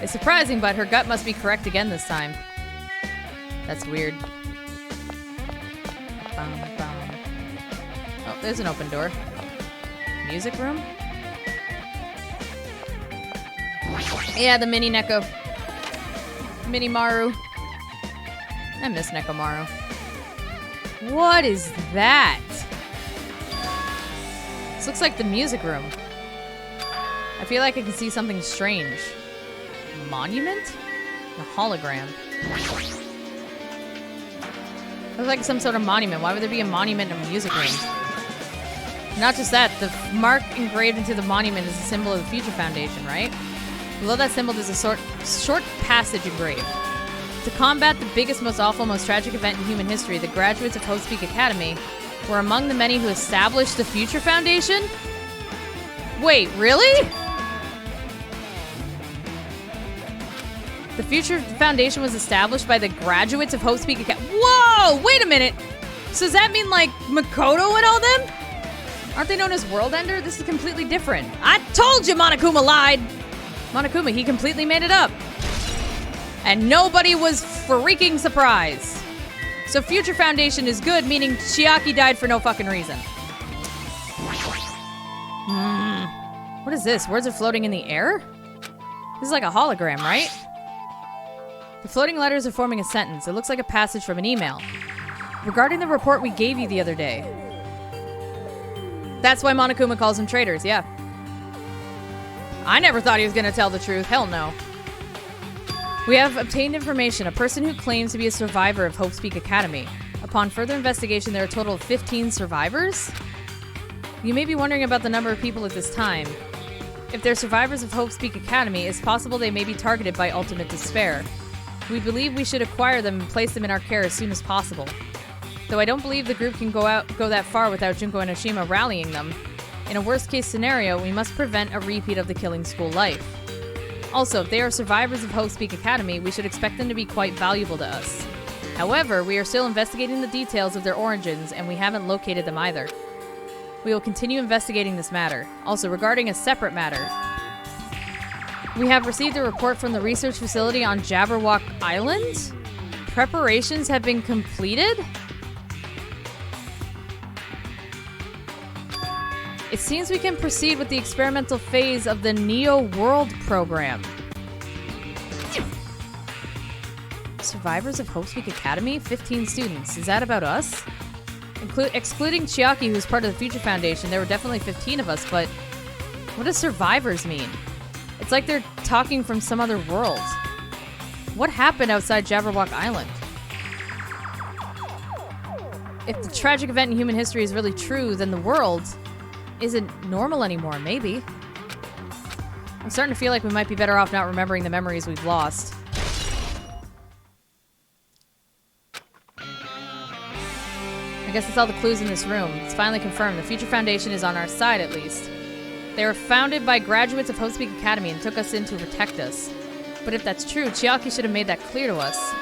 It's surprising, but her gut must be correct again this time. That's weird. Bum, bum. Oh, there's an open door. Music room? Yeah, the mini Neko. Mini Maru. I miss Nekomaru. What is that? This looks like the music room. I feel like I can see something strange. A monument? A hologram. Looks like some sort of monument. Why would there be a monument in a music room? Not just that, the mark engraved into the monument is a symbol of the Future Foundation, right? Below that symbol, there's a short passage engraved. To combat the biggest, most awful, most tragic event in human history, the graduates of Hope's Peak Academy were among the many who established the Future Foundation? Wait, really? The Future Foundation was established by the graduates of Hope's Peak Academy. Whoa! Wait a minute! So does that mean, like, Makoto and all them? Aren't they known as World Ender? This is completely different. I told you Monokuma lied! Monokuma, he completely made it up. And nobody was freaking surprised. So Future Foundation is good, meaning Chiaki died for no fucking reason. What is this? Words are floating in the air? This is like a hologram, right? The floating letters are forming a sentence. It looks like a passage from an email. Regarding the report we gave you the other day. That's why Monokuma calls them traitors, yeah. I never thought he was gonna tell the truth. Hell no. We have obtained information. A person who claims to be a survivor of Hope's Peak Academy. Upon further investigation, there are a total of 15 survivors? You may be wondering about the number of people at this time. If they're survivors of Hope's Peak Academy, it's possible they may be targeted by ultimate despair. We believe we should acquire them and place them in our care as soon as possible. Though I don't believe the group can go that far without Junko Enoshima rallying them. In a worst-case scenario, we must prevent a repeat of the killing school life. Also, if they are survivors of Hope's Peak Academy, we should expect them to be quite valuable to us. However, we are still investigating the details of their origins, and we haven't located them either. We will continue investigating this matter. Also, regarding a separate matter, we have received a report from the research facility on Jabberwock Island. Preparations have been completed? It seems we can proceed with the experimental phase of the Neo World program. Survivors of Hope's Peak Academy? 15 students. Is that about us? Excluding Chiaki, who's part of the Future Foundation, there were definitely 15 of us, but what does survivors mean? It's like they're talking from some other world. What happened outside Jabberwock Island? If the tragic event in human history is really true, then the world isn't normal anymore, maybe. I'm starting to feel like we might be better off not remembering the memories we've lost. I guess that's all the clues in this room. It's finally confirmed. The Future Foundation is on our side, at least. They were founded by graduates of Hope's Peak Academy and took us in to protect us. But if that's true, Chiaki should have made that clear to us.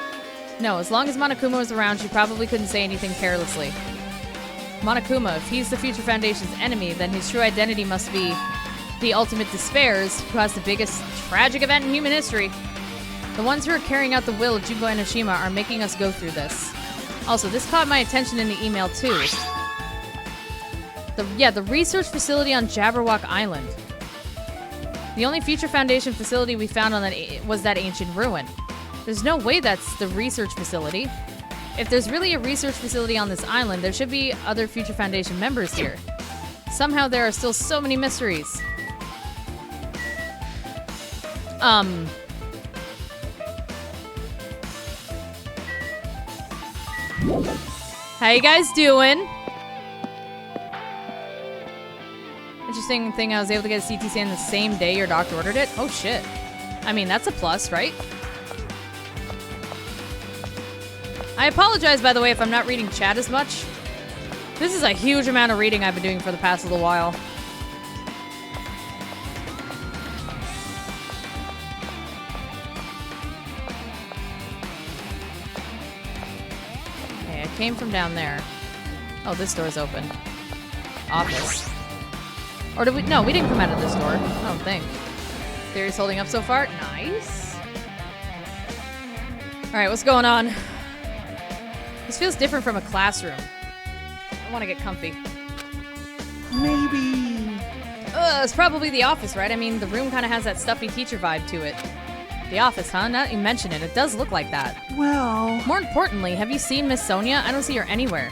No, as long as Monokuma was around, she probably couldn't say anything carelessly. Monokuma, if he's the Future Foundation's enemy, then his true identity must be the ultimate despairs, who has the biggest tragic event in human history. The ones who are carrying out the will of Junko Enoshima are making us go through this. Also, this caught my attention in the email too. The research facility on Jabberwock Island. The only Future Foundation facility we found on was that ancient ruin. There's no way that's the research facility. If there's really a research facility on this island, there should be other Future Foundation members here. Somehow there are still so many mysteries. How you guys doing? Interesting thing, I was able to get a CT scan the same day your doctor ordered it. Oh shit. I mean, that's a plus, right? I apologize, by the way, if I'm not reading chat as much. This is a huge amount of reading I've been doing for the past little while. came from down there. Oh, this door's open. Office. Or did we? No, we didn't come out of this door. I don't think. Theory's holding up so far. Nice. All right, what's going on? This feels different from a classroom. I want to get comfy. Maybe. It's probably the office, right? I mean, the room kind of has that stuffy teacher vibe to it. The office, huh? Now that you mention it, it does look like that. Well. More importantly, have you seen Miss Sonia? I don't see her anywhere.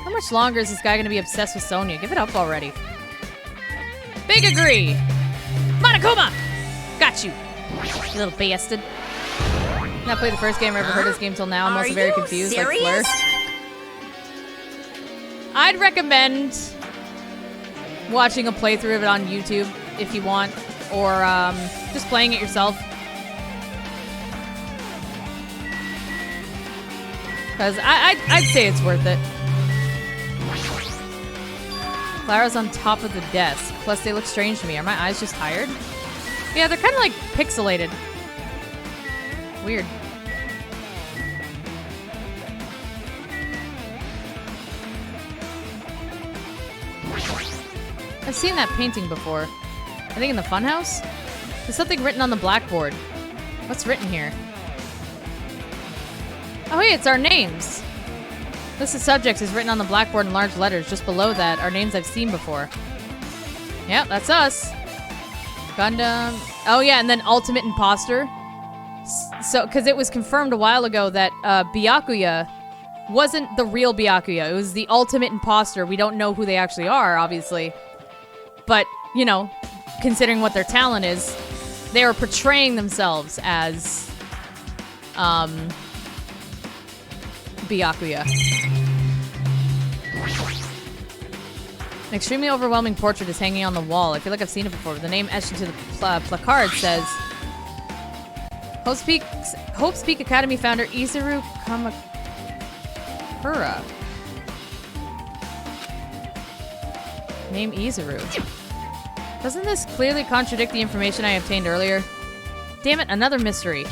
How much longer is this guy going to be obsessed with Sonia? Give it up already. Big agree! Monokuma! Got you, you little bastard. Not played the first game or ever heard of this game till now. I'm also very confused. Like Fleur. I'd recommend watching a playthrough of it on YouTube if you want, or just playing it yourself. Because I'd say it's worth it. Clara's on top of the desk. Plus, they look strange to me. Are my eyes just tired? Yeah, they're kind of like pixelated. Weird. I've seen that painting before. I think in the funhouse? There's something written on the blackboard. What's written here? Oh, hey, it's our names. List of subjects is written on the blackboard in large letters. Just below that are names I've seen before. Yep, that's us. Gundam. Oh, yeah, and then Ultimate Imposter. So, because it was confirmed a while ago that Byakuya wasn't the real Byakuya. It was the Ultimate Imposter. We don't know who they actually are, obviously. But, you know, considering what their talent is, they are portraying themselves as Byakuya. An extremely overwhelming portrait is hanging on the wall. I feel like I've seen it before. The name etched into the placard says, Hope's Peak Academy founder Izuru Kamakura. Name Izuru. Doesn't this clearly contradict the information I obtained earlier? Damn it, another mystery.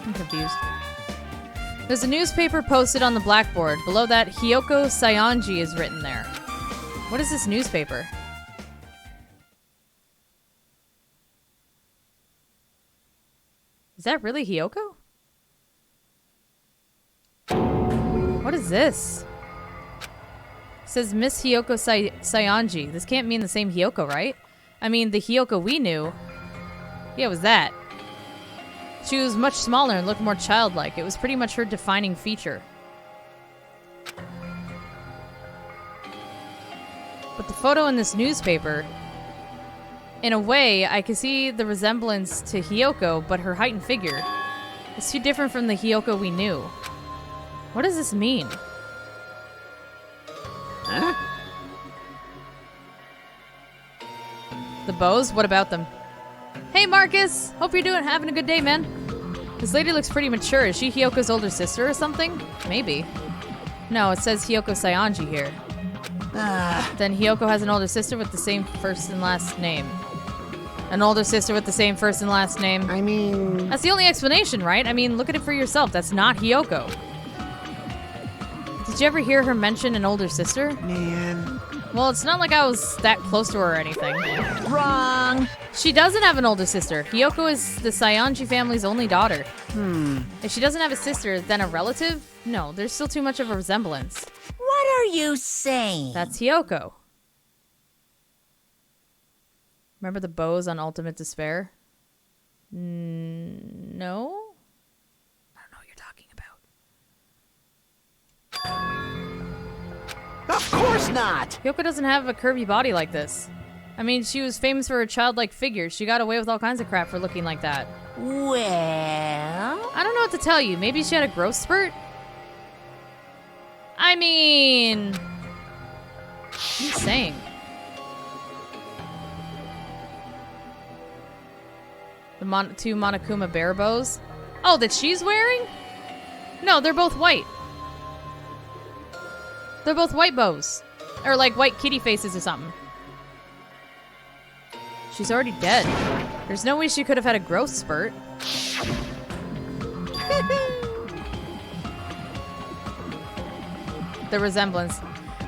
I'm confused. There's a newspaper posted on the blackboard. Below that, Hyoko Saionji is written there. What is this newspaper? Is that really Hyoko? What is this? It says Miss Hyoko Saionji. This can't mean the same Hyoko, right? I mean, the Hyoko we knew. Yeah, it was that. She was much smaller and looked more childlike. It was pretty much her defining feature. But the photo in this newspaper, in a way, I can see the resemblance to Hyoko, but her height and figure is too different from the Hyoko we knew. What does this mean? Huh? The bows? What about them? Hey, Marcus! Hope you're having a good day, man. This lady looks pretty mature. Is she Hyoko's older sister or something? Maybe. No, it says Hyoko Saionji here. Then Hyoko has an older sister with the same first and last name. An older sister with the same first and last name. I mean... That's the only explanation, right? I mean, look at it for yourself. That's not Hyoko. Did you ever hear her mention an older sister? Man... Well, it's not like I was that close to her or anything. Wrong. She doesn't have an older sister. Hyoko is the Saionji family's only daughter. If she doesn't have a sister, then a relative? No, there's still too much of a resemblance. What are you saying? That's Hyoko. Remember the bows on Ultimate Despair? No? I don't know what you're talking about. Of course not! Hyoko doesn't have a curvy body like this. I mean, she was famous for her childlike figure. She got away with all kinds of crap for looking like that. Well... I don't know what to tell you. Maybe she had a growth spurt? I mean... What are you saying? The two Monokuma bear bows? Oh, that she's wearing? No, they're both white. They're both white bows. Or like white kitty faces or something. She's already dead. There's no way she could have had a growth spurt. The resemblance.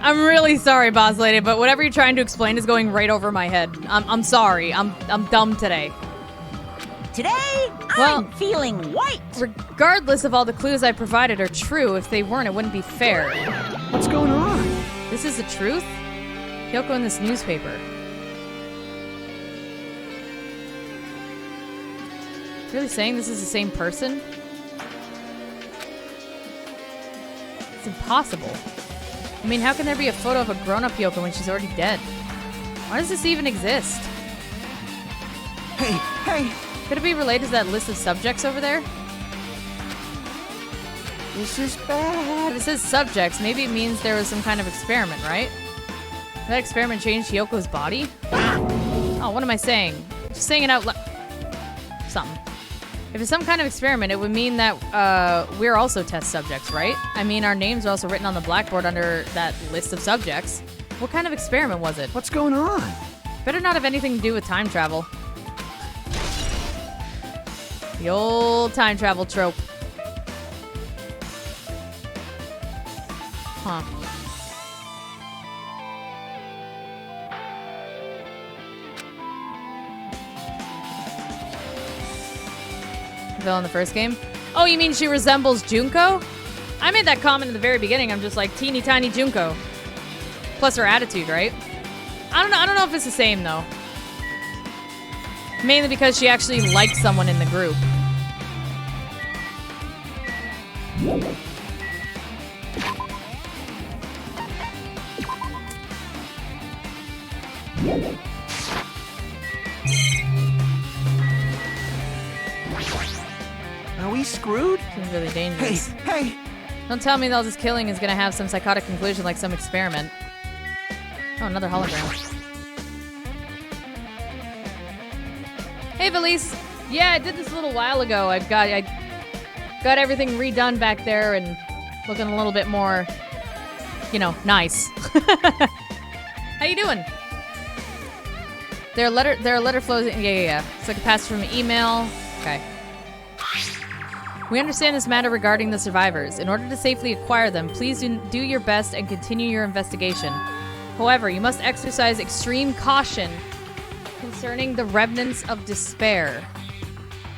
I'm really sorry, boss lady, but whatever you're trying to explain is going right over my head. I'm sorry. I'm dumb today. Today, I'm feeling white. Regardless of all the clues I provided are true, if they weren't, it wouldn't be fair. What's going on? This is the truth? Kyoko in this newspaper. Really saying this is the same person? It's impossible. I mean, how can there be a photo of a grown-up Kyoko when she's already dead? Why does this even exist? Hey! Could it be related to that list of subjects over there? This is bad. If it says subjects, maybe it means there was some kind of experiment, right? Did that experiment change Hyoko's body? Oh, what am I saying? Just saying it out loud. Something. If it's some kind of experiment, it would mean that we're also test subjects, right? I mean, our names are also written on the blackboard under that list of subjects. What kind of experiment was it? What's going on? Better not have anything to do with time travel. The old time travel trope. Huh. Villain in the first game? Oh, you mean she resembles Junko? I made that comment in the very beginning. I'm just like teeny tiny Junko. Plus her attitude, right? I don't know if it's the same though. Mainly because she actually liked someone in the group. Are we screwed? Seems really dangerous. Hey! Don't tell me that all this killing is gonna have some psychotic conclusion like some experiment. Oh, another hologram. Hey, Valise. Yeah, I did this a little while ago. I got everything redone back there and looking a little bit more, you know, nice. How you doing? There are letter flows. Yeah. It's like a pass from an email. Okay. We understand this matter regarding the survivors. In order to safely acquire them, please do your best and continue your investigation. However, you must exercise extreme caution concerning the remnants of despair.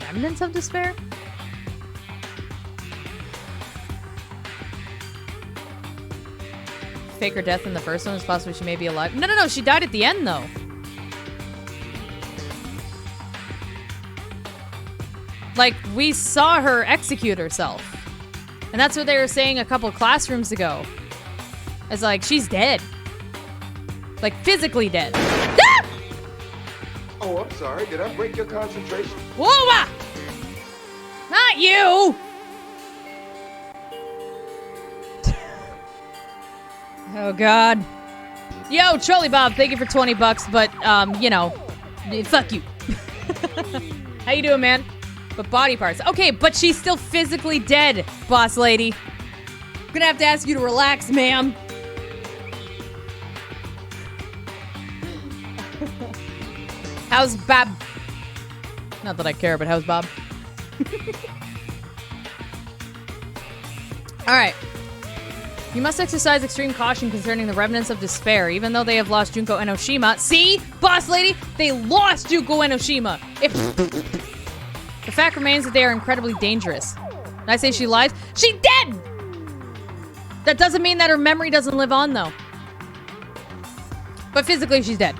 Remnants of despair? Fake her death in the first one. It's possible she may be alive. No. She died at the end, though. Like, we saw her execute herself. And that's what they were saying a couple classrooms ago. It's like, she's dead. Like, physically dead. Ah! Oh, I'm sorry. Did I break your concentration? Whoa! Not you! Oh, God. Yo, Trolley Bob, thank you for 20 bucks, but, you know, fuck you. How you doing, man? But body parts. Okay, but she's still physically dead, boss lady. I'm gonna have to ask you to relax, ma'am. How's Bob? Not that I care, but how's Bob? Alright. You must exercise extreme caution concerning the remnants of despair, even though they have lost Junko Enoshima. See? Boss lady? They lost Junko Enoshima. The fact remains that they are incredibly dangerous. Did I say she lies? She's dead! That doesn't mean that her memory doesn't live on, though. But physically, she's dead.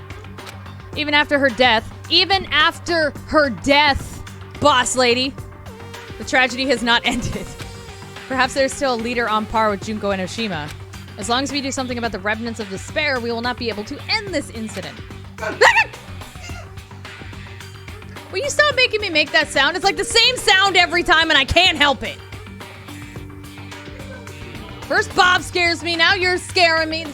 Even after her death, boss lady, the tragedy has not ended. Perhaps there's still a leader on par with Junko Enoshima. As long as we do something about the remnants of despair, we will not be able to end this incident. Will you stop making me make that sound? It's like the same sound every time and I can't help it. First Bob scares me, now you're scaring me.